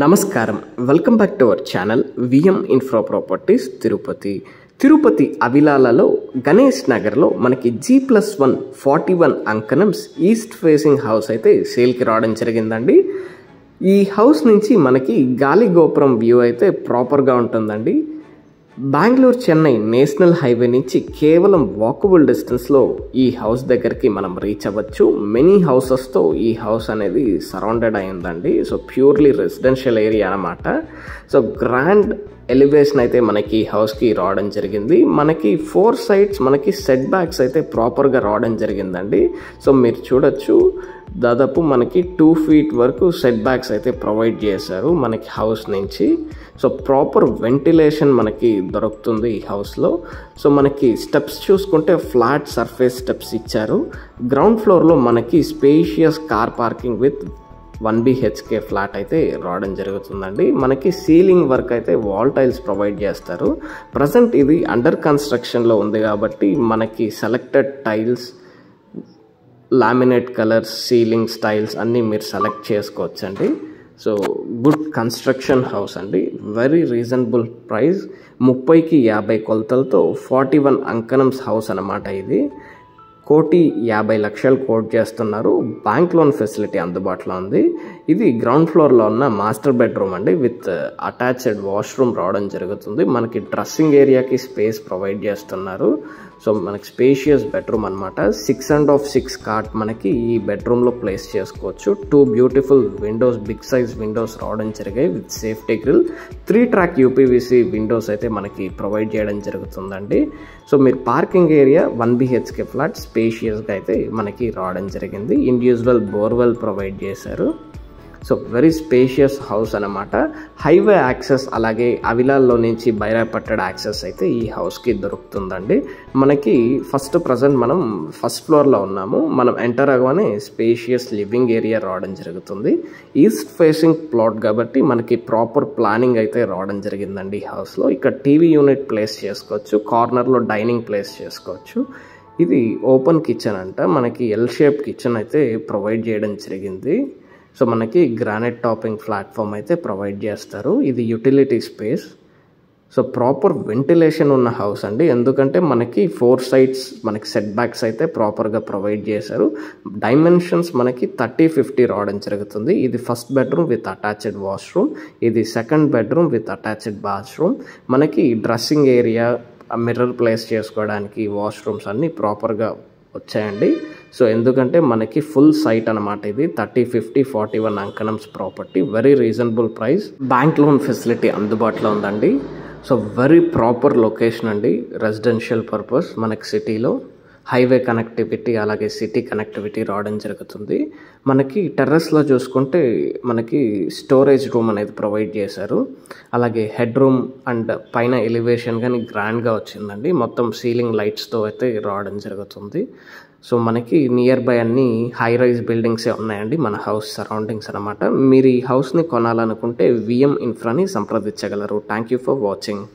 నమస్కారం welcome back to our channel VM infra properties Tirupati అవిలాలలో గణేష్ నగర్లో మనకి G+1 41 అంకణంస్ ఈస్ట్ ఫేసింగ్ హౌస్ అయితే సేల్కి రావడం జరిగిందండి. ఈ హౌస్ నుంచి మనకి గాలి గోపురం వ్యూ అయితే ప్రాపర్గా ఉంటుందండి. బెంగళూరు చెన్నై నేషనల్ హైవే నుంచి కేవలం వాకబుల్ డిస్టెన్స్లో ఈ హౌస్ దగ్గరికి మనం రీచ్ అవ్వచ్చు. మెనీ హౌసెస్తో ఈ హౌస్ అనేది సరౌండెడ్ అయిందండి. సో ప్యూర్లీ రెసిడెన్షియల్ ఏరియా అన్నమాట. సో గ్రాండ్ ఎలివేషన్ అయితే మనకి ఈ హౌస్కి రావడం జరిగింది. మనకి 4 సైడ్స్ మనకి సెట్ బ్యాక్స్ అయితే ప్రాపర్గా రావడం జరిగిందండి. సో మీరు చూడొచ్చు, దాదాపు మనకి 2 feet వరకు సెట్ బ్యాక్స్ అయితే ప్రొవైడ్ చేశారు మనకి హౌస్ నుంచి. సో ప్రాపర్ వెంటిలేషన్ మనకి దొరుకుతుంది ఈ హౌస్లో. సో మనకి స్టెప్స్ చూసుకుంటే ఫ్లాట్ సర్ఫేస్ స్టెప్స్ ఇచ్చారు. గ్రౌండ్ ఫ్లోర్లో మనకి spacious car parking with 1 BHK flat అయితే రావడం జరుగుతుందండి. మనకి సీలింగ్ వర్క్ అయితే వాల్ టైల్స్ ప్రొవైడ్ చేస్తారు. ప్రజెంట్ ఇది అండర్ కన్స్ట్రక్షన్లో ఉంది కాబట్టి మనకి selected tiles, laminate colours, ceiling styles అన్నీ మీరు సెలెక్ట్ చేసుకోవచ్చండి. సో గుడ్ కన్స్ట్రక్షన్ హౌస్ అండి. Very reasonable price. 30కి 50 కొలతలతో 41 అంకణంస్ హౌస్ అన్నమాట. ఇది 1,50,00,000 కోట్ చేస్తున్నారు. బ్యాంక్ లోన్ ఫెసిలిటీ అందుబాటులో ఉంది. ఇది గ్రౌండ్ ఫ్లోర్లో ఉన్న మాస్టర్ బెడ్రూమ్ అండి, విత్ అటాచ్డ్ వాష్రూమ్ రావడం జరుగుతుంది. మనకి డ్రెస్సింగ్ ఏరియాకి స్పేస్ ప్రొవైడ్ చేస్తున్నారు. సో మనకి స్పేషియస్ బెడ్రూమ్ అనమాట. 6.5 కాట్ మనకి ఈ బెడ్రూమ్లో ప్లేస్ చేసుకోవచ్చు. 2 beautiful windows, big size windows రావడం జరిగాయి with safety grill. 3 track UPVC windows అయితే మనకి ప్రొవైడ్ చేయడం జరుగుతుందండి. సో మీరు పార్కింగ్ ఏరియా 1 BHK ఫ్లాట్ స్పేషియస్గా అయితే మనకి రావడం జరిగింది. ఇండివిజువల్ బోర్వెల్ ప్రొవైడ్ చేశారు. సో వెరీ స్పేషియస్ హౌస్ అన్నమాట. హైవే యాక్సెస్ అలాగే అవిలాల్లో నుంచి బైరాపట్టడ్ యాక్సెస్ అయితే ఈ హౌస్కి దొరుకుతుందండి. మనకి ప్రజెంట్ మనం ఫస్ట్ ఫ్లోర్లో ఉన్నాము. మనం ఎంటర్ అవ్వగానే స్పేషియస్ లివింగ్ ఏరియా రావడం జరుగుతుంది. ఈస్ట్ ఫేసింగ్ ప్లాట్ కాబట్టి మనకి ప్రాపర్ ప్లానింగ్ అయితే రావడం జరిగిందండి ఈ హౌస్లో. ఇక్కడ టీవీ యూనిట్ ప్లేస్ చేసుకోవచ్చు, కార్నర్లో డైనింగ్ ప్లేస్ చేసుకోవచ్చు. ఇది ఓపెన్ కిచెన్ అంట. మనకి L షేప్ కిచెన్ అయితే ప్రొవైడ్ చేయడం జరిగింది. సో మనకి గ్రానైట్ టాపింగ్ ప్లాట్ఫామ్ అయితే ప్రొవైడ్ చేస్తారు. ఇది utility space. So proper ventilation ఉన్న హౌస్ అండి. ఎందుకంటే మనకి 4 sides మనకి సెట్ బ్యాక్స్ అయితే ప్రాపర్గా ప్రొవైడ్ చేశారు. డైమెన్షన్స్ మనకి 30-50 రావడం జరుగుతుంది. ఇది first bedroom with attached washroom, ఇది second bedroom with attached bathroom. మనకి డ్రెస్సింగ్ ఏరియా, మిర్రర్ ప్లేస్ చేసుకోవడానికి వాష్రూమ్స్ అన్నీ ప్రాపర్గా వచ్చాయండి. సో ఎందుకంటే మనకి ఫుల్ సైట్ అనమాట. ఇది 30-50-41 అంకణంస్ property. Very reasonable price. Bank loan facility అందుబాటులో ఉందండి. సో వెరీ ప్రాపర్ లొకేషన్ అండి. రెసిడెన్షియల్ పర్పస్ మనకి సిటీలో హైవే కనెక్టివిటీ అలాగే సిటీ కనెక్టివిటీ రావడం జరుగుతుంది. మనకి టెర్రస్లో చూసుకుంటే మనకి స్టోరేజ్ రూమ్ అనేది ప్రొవైడ్ చేశారు. అలాగే హెడ్ రూమ్ అండ్ పైన ఎలివేషన్ కానీ గ్రాండ్గా వచ్చిందండి. మొత్తం సీలింగ్ లైట్స్తో అయితే రావడం జరుగుతుంది. సో మనకి నియర్ బై అన్ని హై రైజ్ బిల్డింగ్సే ఉన్నాయండి మన హౌస్ సరౌండింగ్స్ అనమాట. మీరు ఈ హౌస్ని కొనాలనుకుంటే విఎం ఇన్ఫ్రాని సంప్రదించగలరు. Thank you for watching.